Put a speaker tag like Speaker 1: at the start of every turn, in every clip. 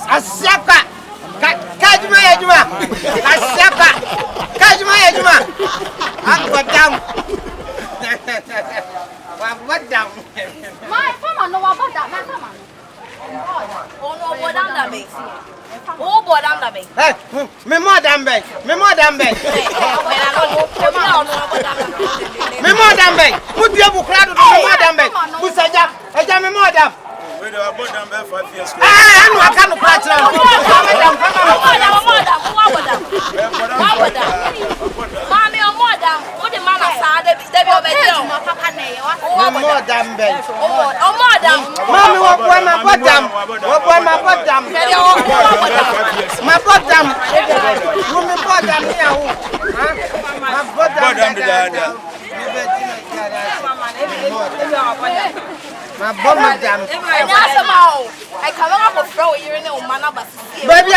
Speaker 1: Asiapa. Kajuma ya juma. Asiapa. Kajuma ya juma. Abodam. Wabodam.
Speaker 2: My farmer no abodam, my farmer.
Speaker 3: Oh no, bodam da be. Oh bodam da be.
Speaker 1: Hey, me more than beg. Me more than beg. Me more than beg. Put your book crowd to me more than beg. Busaja. Eja me more than.
Speaker 4: We do about them 5 years.
Speaker 1: Ah, I can't patch now.
Speaker 3: Mommy, I'm more than. What the man said, they be over there.
Speaker 1: More than beg.
Speaker 3: Oh, more than.
Speaker 1: Mommy, what boy my bottom? What boy my bottom? My bottom. Who me bottom here? My bottom. My bottom.
Speaker 3: I come up with throw you in the manner, but
Speaker 1: baby,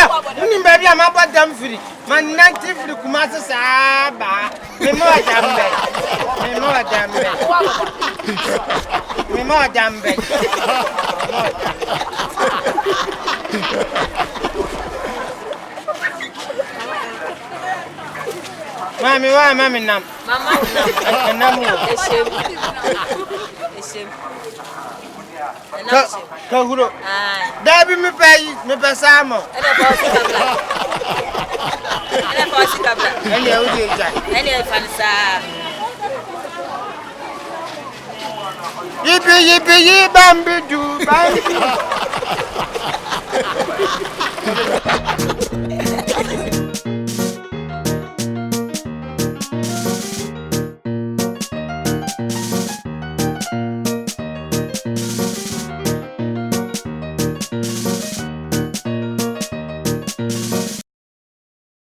Speaker 1: I'm about them free. My native Kumasa Saba. Me more than beg. Me more than beg. Me more than beg. Mami, why, Mammy, nam? Mama, Kahuro. Dabi me pay, me pesamo. Any yippee, bambi do, bambi.